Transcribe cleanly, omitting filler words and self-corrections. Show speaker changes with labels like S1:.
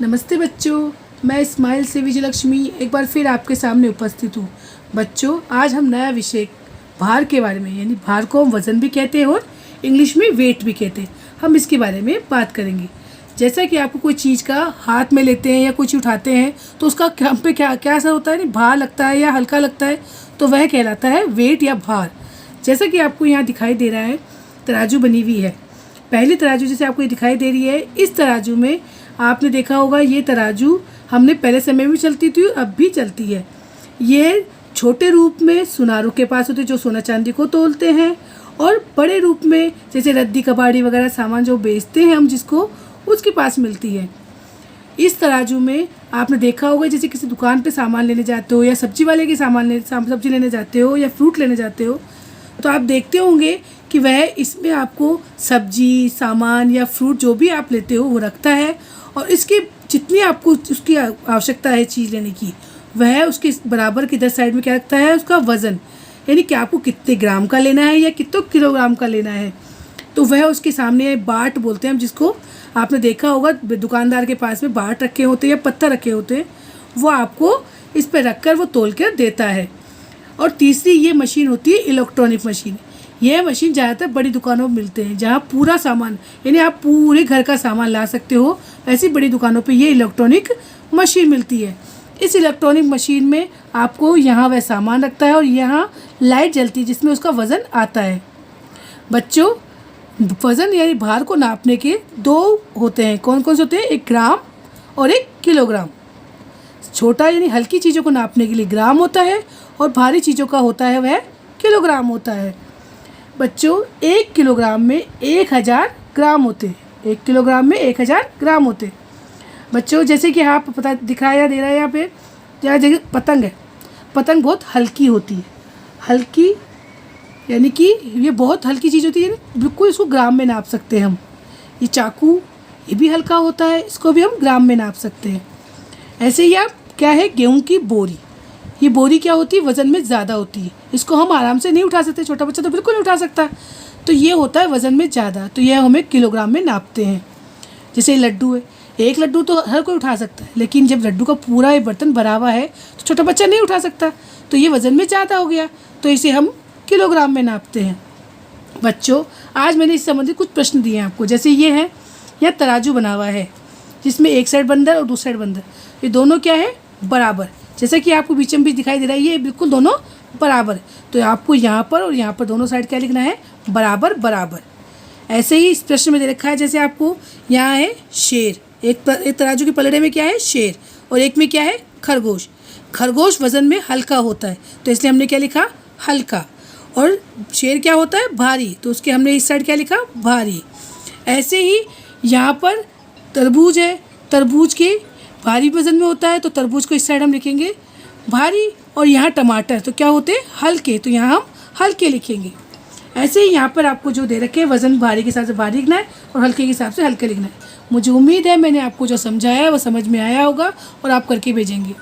S1: नमस्ते बच्चों, मैं स्माइल से विजयलक्ष्मी एक बार फिर आपके सामने उपस्थित हूँ। बच्चों, आज हम नया विषय भार के बारे में, यानी भार को हम वज़न भी कहते हैं और इंग्लिश में वेट भी कहते हैं, हम इसके बारे में बात करेंगे। जैसा कि आपको कोई चीज़ का हाथ में लेते हैं या कुछ उठाते हैं तो उसका हम पे क्या क्या असर होता है, नहीं भार लगता है या हल्का लगता है, तो वह कहलाता है वेट या भार। जैसा कि आपको यहाँ दिखाई दे रहा है, तराजू बनी हुई है। पहली तराजू जैसे आपको ये दिखाई दे रही है, इस तराजू में आपने देखा होगा ये तराजू हमने पहले समय में चलती थी और अब भी चलती है। ये छोटे रूप में सुनारों के पास होते जो सोना चांदी को तोलते हैं, और बड़े रूप में जैसे रद्दी कबाड़ी वगैरह सामान जो बेचते हैं हम जिसको, उसके पास मिलती है। इस तराजू में आपने देखा होगा जैसे किसी दुकान पे सामान लेने जाते हो या सब्जी वाले के सब्जी लेने जाते हो या फ्रूट लेने जाते हो, तो आप देखते होंगे कि वह इसमें आपको सब्जी सामान या फ्रूट जो भी आप लेते हो वो रखता है, और इसकी जितनी आपको उसकी आवश्यकता है चीज़ लेने की, वह उसके बराबर की 10 साइड में क्या रखता है, उसका वज़न, यानी कि आपको कितने ग्राम का लेना है या कितने किलोग्राम का लेना है। तो वह उसके सामने बाट बोलते हैं हम जिसको, आपने देखा होगा दुकानदार के पास में बाट रखे होते हैं या पत्थर रखे होते हैं, वो आपको इस पर रख कर वो तोल कर देता है। और तीसरी ये मशीन होती है इलेक्ट्रॉनिक मशीन। यह मशीन ज़्यादातर बड़ी दुकानों में मिलते हैं जहाँ पूरा सामान, यानी आप पूरे घर का सामान ला सकते हो, ऐसी बड़ी दुकानों पे ये इलेक्ट्रॉनिक मशीन मिलती है। इस इलेक्ट्रॉनिक मशीन में आपको यहाँ वह सामान रखता है और यहाँ लाइट जलती है जिसमें उसका वज़न आता है। बच्चों, वज़न यानी भार को नापने के दो होते हैं। कौन कौन से होते हैं? एक ग्राम और एक किलोग्राम। छोटा यानी हल्की चीज़ों को नापने के लिए ग्राम होता है और भारी चीज़ों का होता है वह किलोग्राम होता है। बच्चों, 1 किलोग्राम में 1000 ग्राम होते हैं। 1 किलोग्राम में 1000 ग्राम होते हैं। बच्चों, जैसे कि आप पता दिखाया दे रहा है यहाँ पे, यहाँ देखिए पतंग है। पतंग बहुत हल्की होती है। हल्की यानी कि ये बहुत हल्की चीज़ होती है, बिल्कुल इसको ग्राम में नाप सकते हैं हम। ये चाकू, ये भी हल्का होता है, इसको भी हम ग्राम में नाप सकते हैं। ऐसे ही आप क्या है, गेहूँ की बोरी, ये बोरी क्या होती है, वज़न में ज़्यादा होती है, इसको हम आराम से नहीं उठा सकते, छोटा बच्चा तो बिल्कुल नहीं उठा सकता, तो ये होता है वज़न में ज़्यादा, तो यह हमें किलोग्राम में नापते हैं। जैसे लड्डू है, एक लड्डू तो हर कोई उठा सकता है, लेकिन जब लड्डू का पूरा ये बर्तन भरा हुआ है तो छोटा बच्चा नहीं उठा सकता, तो ये वज़न में ज़्यादा हो गया, तो इसे हम किलोग्राम में नापते हैं। बच्चों, आज मैंने इस संबंधित कुछ प्रश्न दिए हैं आपको। जैसे ये है, यह तराजू बना हुआ है जिसमें एक साइड बंदर और दूसरी साइड बंदर, ये दोनों क्या है, बराबर। जैसा कि आपको बीचम बीच दिखाई दे रहा है, ये बिल्कुल दोनों बराबर है, तो आपको यहाँ पर और यहाँ पर दोनों साइड क्या लिखना है, बराबर बराबर। ऐसे ही इस प्रश्न में दे रखा है, जैसे आपको यहाँ है शेर, एक तराजू के पलड़े में क्या है, शेर, और एक में क्या है, खरगोश। खरगोश वज़न में हल्का होता है, तो इसलिए हमने क्या लिखा, हल्का। और शेर क्या होता है, भारी, तो उसके हमने इस साइड क्या लिखा, भारी। ऐसे ही यहाँ पर तरबूज है, तरबूज के भारी वज़न में होता है, तो तरबूज को इस साइड हम लिखेंगे भारी। और यहाँ टमाटर तो क्या होते हैं, हल्के, तो यहाँ हम हल्के लिखेंगे। ऐसे ही यहाँ पर आपको जो दे रखे हैं, वज़न भारी के हिसाब से भारी लिखना है और हल्के के हिसाब से हल्के लिखना है। मुझे उम्मीद है मैंने आपको जो समझाया है वो समझ में आया होगा और आप करके भेजेंगे।